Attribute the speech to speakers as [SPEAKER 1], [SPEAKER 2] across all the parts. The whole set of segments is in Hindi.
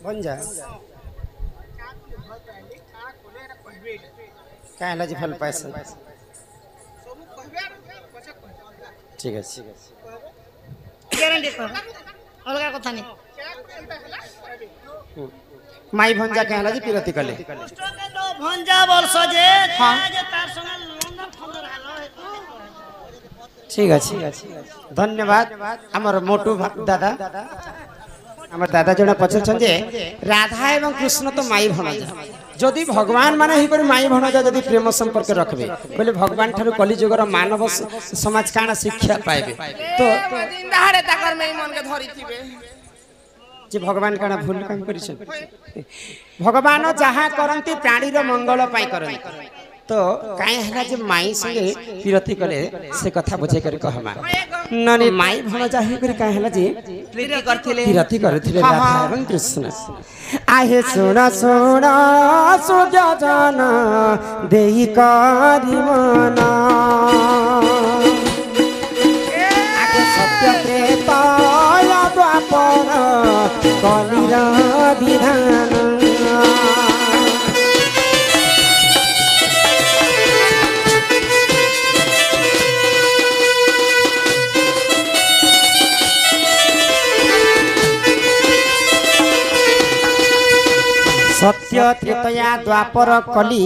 [SPEAKER 1] भंजा कहला जी फल पैसा ठीक है
[SPEAKER 2] ଗ୍ୟାରେଣ୍ଟି କର ଅଲଗା କଥା ନାହିଁ
[SPEAKER 1] माई भंजा कहला जी पिरती कले
[SPEAKER 2] ଭଞ୍ଜା ବର୍ଷ ଯେ ତାର ସଙ୍ଗେ ଲଣ୍ଡନ ଫଣ୍ଡନ ହାଲ
[SPEAKER 1] ठीक अच्छे धन्यवाद आमर मोटू दादा आम दादा जड़े पचार राधा एवं कृष्ण तो माई भणजा जदि भगवान माने ही माई भणजा जदि प्रेम संपर्क रखबे बोले भगवान ठारू कलिजुगर मानव समाज काना शिक्षा पाइबे तो जे भगवान काना भूल काम करिछ भगवान जहाँ करंती प्राणी रो मंगल पाई करंती तो काहे हला जे माई संगे पिरती कले से कथा बुझे कर कहमा ननी माई भणजा ही कर काहे हला जे पिरती करथिले राधा एवं कृष्ण आहे सोना सोना सुजा जाना देई कारी मना आके सत्य त्रेता या द्वापर कलिरा विधान सत्य त्रेतया द्वापर कली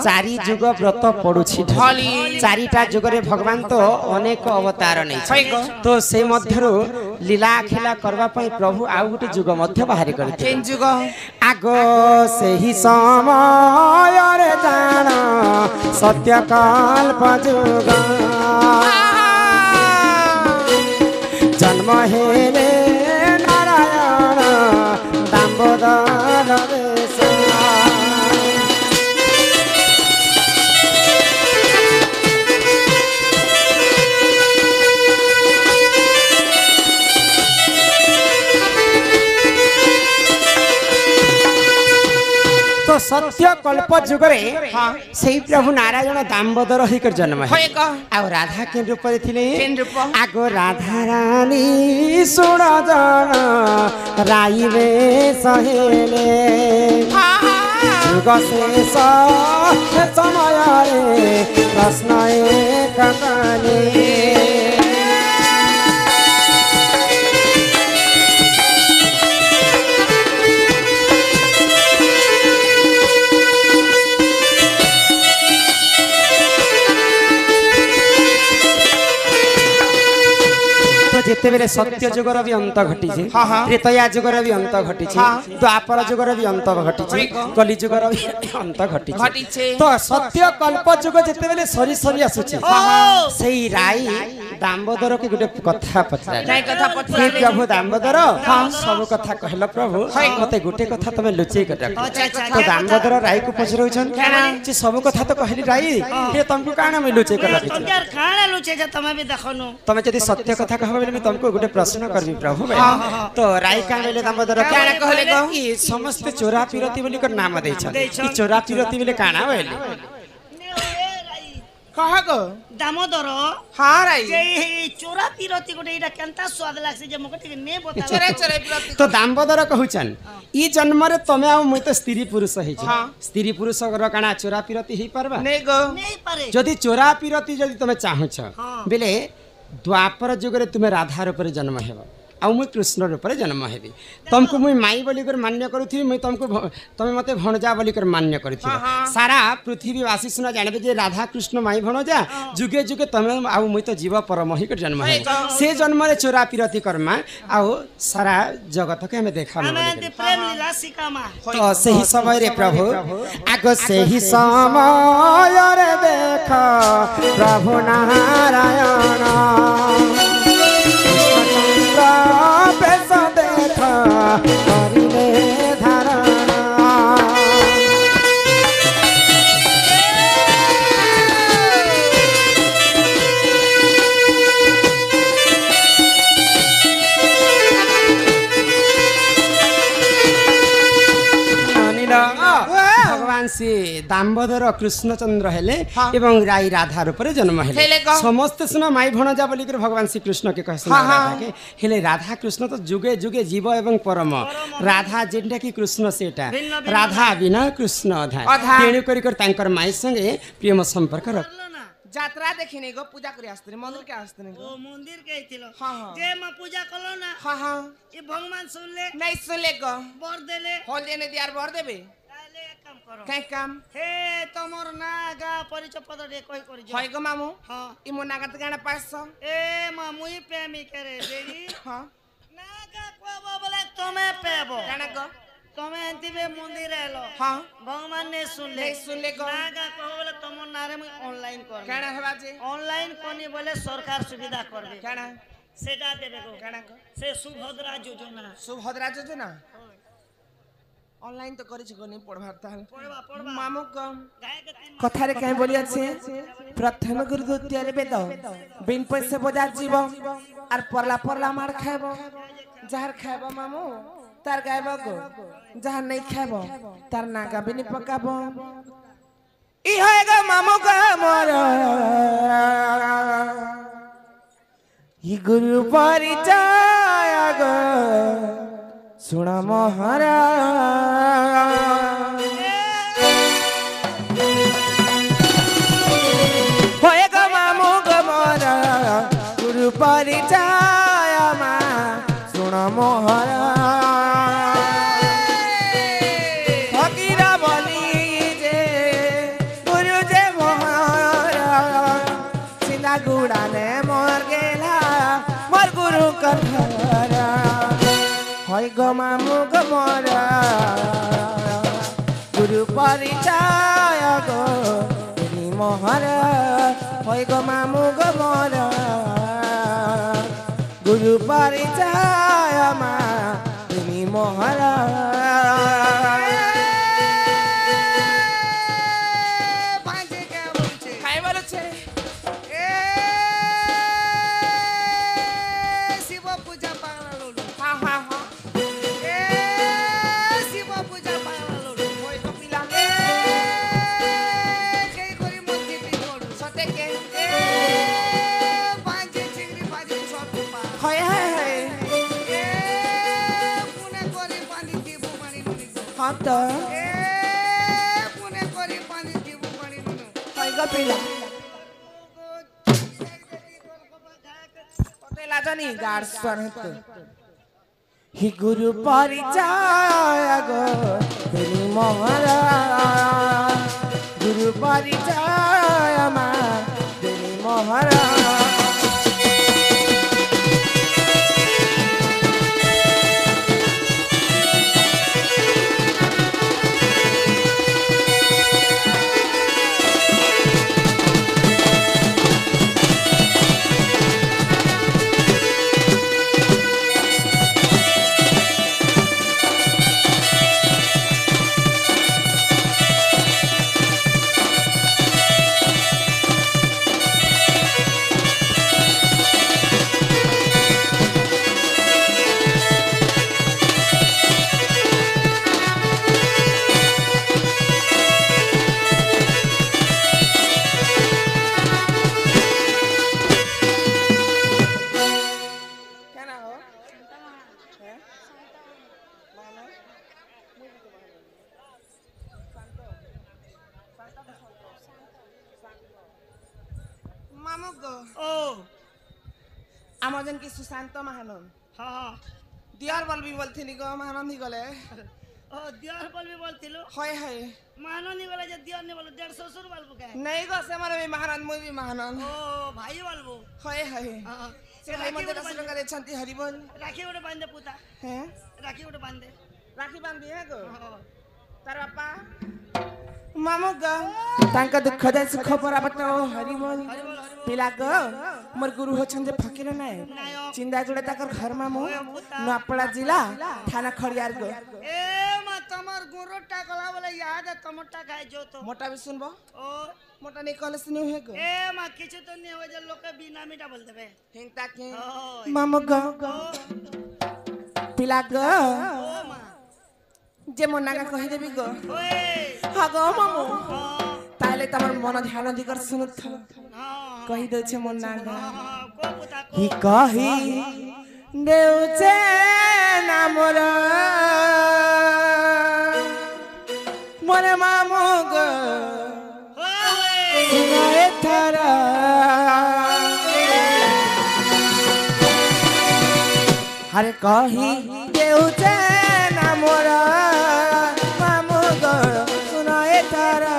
[SPEAKER 1] चारि जुग व्रत पड़ुछि चारिटा जुगरे भगवान तो अनेक अवतार नहीं तो से मध्यरु लीला खेला करबा पई प्रभु आउ गुटे जुग मध्य बाहर करथे जुग आगो सेही समय रे जान सत्य कल्प जुग जन्म हेले नारायण दामोदर तो सत्य कल्प जुगरे से प्रभु नारायण दामोदर होकर जन्म है आ राधा के रूप थिले आगो राधा रानी सुण जन राईवे सहेले जुग शेष समय रे प्रश्न एक काले जिते बेले सत्य जुगर भी अंत घटी त्रेतया जुगर भी अंत घटी द्वापर जुगर भी अंत घटी कली जुगर भी अंत घटी तो सत्य कल्प जुग जिते बेले सरी सरी आसुची सेई राई दामोदर के गुटे कथा पचरा प्रभु दामोदर सब कथा कहल प्रभु मते गुटे कथा तमे लुचई कर तो दामोदर राई को पचरउछन जे सब कथा तो कहली राई हे तुमको काना में लुचई कर रखी
[SPEAKER 2] यार खाना लुचे जे तमे भी देखनो
[SPEAKER 1] तमे यदि सत्य कथा कहबे मैं तुमको गोटे प्रश्न करबी प्रभु तो राई का बेले दामोदर काना कहले ई समस्त चोरा पिरती बोली कर नाम दै छ ई चोरा पिरती बोले काना बेले
[SPEAKER 2] कहा गो दामोदर
[SPEAKER 1] हां राई
[SPEAKER 2] जे चोरा पिरती गोटे इटा केनता स्वाद लागसे जे मके टिके ने बता चोरा चोरा पिरती
[SPEAKER 1] तो दामोदर कहउचन ई जन्म रे तमे आ मई तो स्त्री पुरुष हे छ स्त्री पुरुष गर काना चोरा पिरती ही परबा नै गो नै पारे जदी चोरा पिरती जदी तमे चाहू छ बेले द्वापर जुगरे तुम्हें राधा रूप जन्म हेब आउ मुई कृष्ण रूप जन्म हेबी तुमको मुई माई बोलिकर मान्य करूथी मुई तुमको तमे मते भणजा बोलिकर मान्य करूथी सारा पृथ्वी वासी सुना जानबे जे राधा कृष्ण माई भणजा जुगे जुगे तमे आउ मुई तो जीव परम ही कर जन्म हे से जन्म रे चोरा पिरती कर्मा आउ सारा जगत के हमें देखा
[SPEAKER 2] प्रेम लीला सिकामा
[SPEAKER 1] तो सही समय रे प्रभु आगो सही समय रे देख प्रभु नारायण पेश देख करिले धारण भगवान से दामोदर कृष्णचंद्र हेले एवं राई राधा रूप जन्म हेले समस्त सुना माई भणजा बोलिकर भगवान श्री कृष्ण के कहसन राधा के हेले राधा कृष्ण तो जुगे जुगे जीव एवं परम राधा जेनटा कि कृष्ण सेटा
[SPEAKER 2] भिन्न भिन्न
[SPEAKER 1] राधा बिना कृष्ण अधा
[SPEAKER 3] अधा।
[SPEAKER 1] तेणु करी तांकर माई संगे प्रेम संपर्क रख
[SPEAKER 2] करलो ना
[SPEAKER 3] যাত্রা দেখিনি গো পূজা করে আসতে মন্দির কে আসতে গো
[SPEAKER 2] ओ मंदिर के थिलो
[SPEAKER 3] हाँ, हाँ।
[SPEAKER 2] जे मां पूजा करलो ना
[SPEAKER 3] হ্যাঁ হ্যাঁ
[SPEAKER 2] ये भगवान सुनले
[SPEAKER 3] নাই শুনলে গো
[SPEAKER 2] बर देले
[SPEAKER 3] হল এনে দিয়ার বর দেবে
[SPEAKER 2] ताले एक काम करो
[SPEAKER 3] কাই কাম
[SPEAKER 2] हे तमर ना गा परिचय पत्र रे कोई करी जो
[SPEAKER 3] হয় গো মামু
[SPEAKER 2] हां
[SPEAKER 3] ই মো নাগাত গানা পাইছ
[SPEAKER 2] ए मां मुई प्रेमी करे देगी
[SPEAKER 3] হ্যাঁ
[SPEAKER 2] ना गा को बोले तुम्हें पेबो
[SPEAKER 3] গানা गो
[SPEAKER 2] तुम्हें अंतिमे मंदिर एलो
[SPEAKER 3] হ্যাঁ
[SPEAKER 2] भगवान ने सुन ले
[SPEAKER 3] नहीं सुन ले गो
[SPEAKER 2] ना गा को बोले तमर नारे मुई ऑनलाइन कर
[SPEAKER 3] গানা হবা যে
[SPEAKER 2] ऑनलाइन कोनी बोले सरकार सुविधा करबे
[SPEAKER 3] গানা
[SPEAKER 2] सेटा देबे गो
[SPEAKER 3] গানা গো
[SPEAKER 2] से सुभद्रा योजना
[SPEAKER 3] সুভদ্রা যোজনা অনলাইন তো করেছি গো নি পড়বার তাহলে
[SPEAKER 2] पढ़वा पढ़वा
[SPEAKER 3] মামু গো
[SPEAKER 2] गाय के तीन
[SPEAKER 3] কথারে কাই বলি আছে প্রথম গুরু দ্বিতীয় বেদ বিন পয়সা বজা জীব আর পরলা পরলা মার খাইব যাহার খাইব মামু তার গাইব গো যাহার নাই খাইব তার না গাবিনি পকাব ই হয় গো মামু গো মোর ই গুরু পরিচয় গো শুণ মহারা হয়ে গো মামু গো মোর গুরু পরিচয় মা শুণ মোহরা ফকির বলি যে গুরু যে মোহরা সিনা গুড়ানে মোর গেলা মোর গুরু কথা হয় গো মামু গো মোর গুরু পরিচয় গো মহারা হয় গো মামু গো মোর গুরু পরিচয় মা তুমি মহারা খাই বলেছে
[SPEAKER 2] शिव पूजा पागला लोडू
[SPEAKER 3] হা হা হা
[SPEAKER 2] ए शिव पूजा पागला लोडू
[SPEAKER 3] ওই কপিলা
[SPEAKER 2] ए कई करी मध्य पी लोडू
[SPEAKER 3] সতে কে
[SPEAKER 2] ए पांचे चिंगरी भाजी सब पा
[SPEAKER 3] হয় হয় হয়
[SPEAKER 2] ए पुणे करी पानी दीबू पानी नुनी
[SPEAKER 3] হ্যাঁ তো
[SPEAKER 2] ए पुणे करी पानी दीबू पानी नुनी
[SPEAKER 3] হয় কপিলা কতে লাজানি গার সরহত হি গুরু পরিচয় গো তুমি মহারা গুরু পরিচয় মা তুমি মহারা কেন হো হ্যাঁ মানে মামু গো
[SPEAKER 2] ओ
[SPEAKER 3] আমাজন কি সুশান্ত মহানন
[SPEAKER 2] हां हां
[SPEAKER 3] দিয়ার বলবি বলছিলি গো মহানন্দি গলে
[SPEAKER 2] ओ दियर बोल भी बोलतिलो
[SPEAKER 3] হয় হয়
[SPEAKER 2] माननी वाला जे दियर ने बोलो 150 सुर बोलबो के
[SPEAKER 3] নাই গো সে আমার মহানন্দ মুই বি মহানন্দ
[SPEAKER 2] ओ भाई बोलबो
[SPEAKER 3] হয় হয়
[SPEAKER 2] हां
[SPEAKER 3] সে ভাই মধ্যে দর্শন করে শান্তি হরি বল
[SPEAKER 2] राखी उड़े बांधे पुता
[SPEAKER 3] হ্যাঁ
[SPEAKER 2] राखी उड़े बांधे
[SPEAKER 3] রাখি বান্ধি হ্যাঁ গো
[SPEAKER 2] हां
[SPEAKER 3] তার বাপা মামু গো তাঙ্ক দুঃখ দে সুখ পরাবত হরি বল পিলা গো মোর গুরু হচ্ছেন যে ফকির নাই চিন্তা জুড়ে তাকর ঘর মামু নপড়া জিলা থানা খড়িয়ার গো
[SPEAKER 2] ए मा तमर गुरोटा गला बोले याद है टमाटा खाए जो तो
[SPEAKER 3] মোটা বি শুনবো
[SPEAKER 2] ओ
[SPEAKER 3] মোটা নেই কলে শুনি হে গো
[SPEAKER 2] ए मा किछु तो नहीं हो जे लोग के बिना मीठा बोल देबे
[SPEAKER 3] হিংতা কে
[SPEAKER 2] ओ
[SPEAKER 3] মামু গো পিলা গো
[SPEAKER 2] ओ मा
[SPEAKER 3] যে মন নাগা কহি দেবি গো
[SPEAKER 2] ओए
[SPEAKER 3] হা গো মামু
[SPEAKER 2] हां
[SPEAKER 3] তাহলে তোমার মন ধ্যান দিকর শুনুথ
[SPEAKER 2] हां
[SPEAKER 3] কহি দেছে মন নাগা
[SPEAKER 2] को पुता को
[SPEAKER 3] হি কহি দেউছে নামরা मोरे मामू गो सुनाए थारा हरे कही देउचे ना मोरा मामू गो सुनाए थारा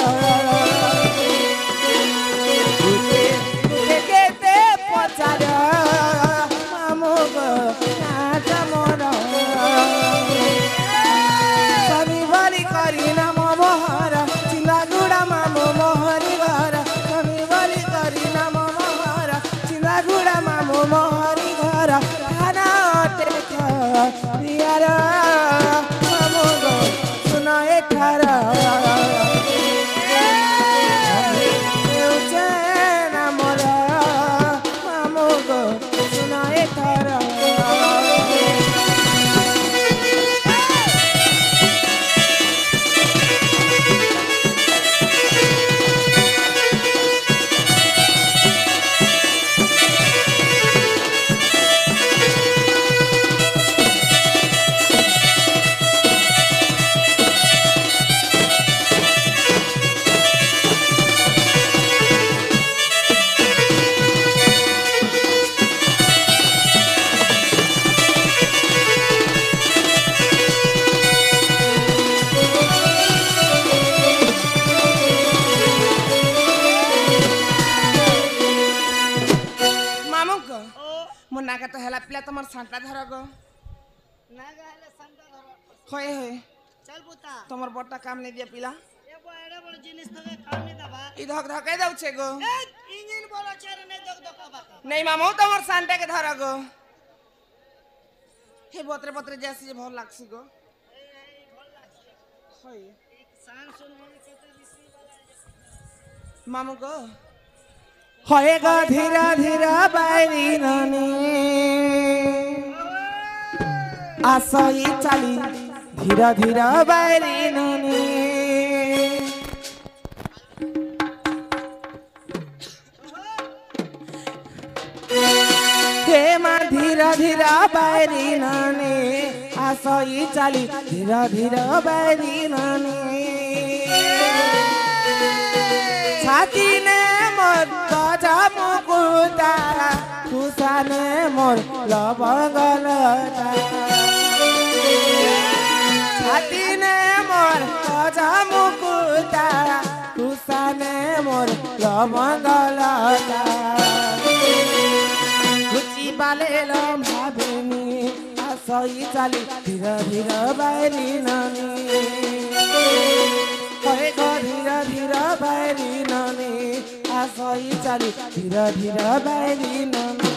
[SPEAKER 3] केते पचारा मामू गो नाच मोरा समी भरी करी नाम मोहरा चिला गुड़ा मामू मोहरी घरा समी भरी करी नाम मोहरा चिला गुड़ा मामू मोहरी घरा खाना देखा प्रियारा मामू गो सुनाए थारा देउचे ना मोरा मामू गो सुनाए थारा नागा तो हेला पिला तमर सांटा धर गो
[SPEAKER 2] नागा हेले संता धर
[SPEAKER 3] होय होय
[SPEAKER 2] चल पुता
[SPEAKER 3] तमर बट्टा काम नहीं दिया पिला
[SPEAKER 2] ए बड़े बड़े जिनिस तके काम नहीं दबा
[SPEAKER 3] ई धक धके दउ छे गो
[SPEAKER 2] ए इंजन बोलो चेरे नहीं दक दका
[SPEAKER 3] नहीं मामू तमर सांटा के धर गो हे बतरे बतरे जैसे जे भल लागसी गो होय
[SPEAKER 2] सान सुन मन केते रिसी वाला
[SPEAKER 3] मामू गो होएगा धीरा धीरा बैरी नानी आसई चाली धीरा धीरा बैरी नानी हे मां धीरा धीरा बैरी नानी आसई चाली धीरा धीरा बैरी नानी छाती ने मोर गजा मुकुटा खुशाने मोर लबंगलता छाती ने मोर गजा मुकुटा खुशाने मोर लबंगलता कुची बाले लम भावेनी आसई चाली धीरे धीरे बैरी नानी धीरे धीरे बैरी नानी आसई चाली धीरे धीरे बैरी नानी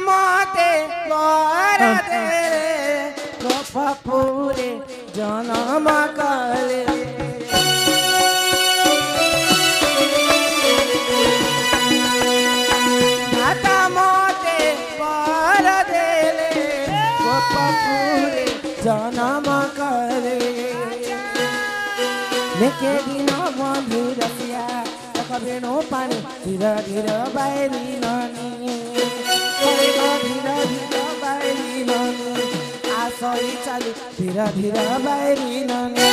[SPEAKER 3] मोते गोरा तेरे गोपपुरे जनम करे धाता मोते गोरा तेरे गोपपुरे जनम करे लेके दिनो बंधु रसिया कबेनो पानी धीरे धीरे बैरी नानी धीरे धीरे बैरी नानी आसई चाली धीरे धीरे बैरी नानी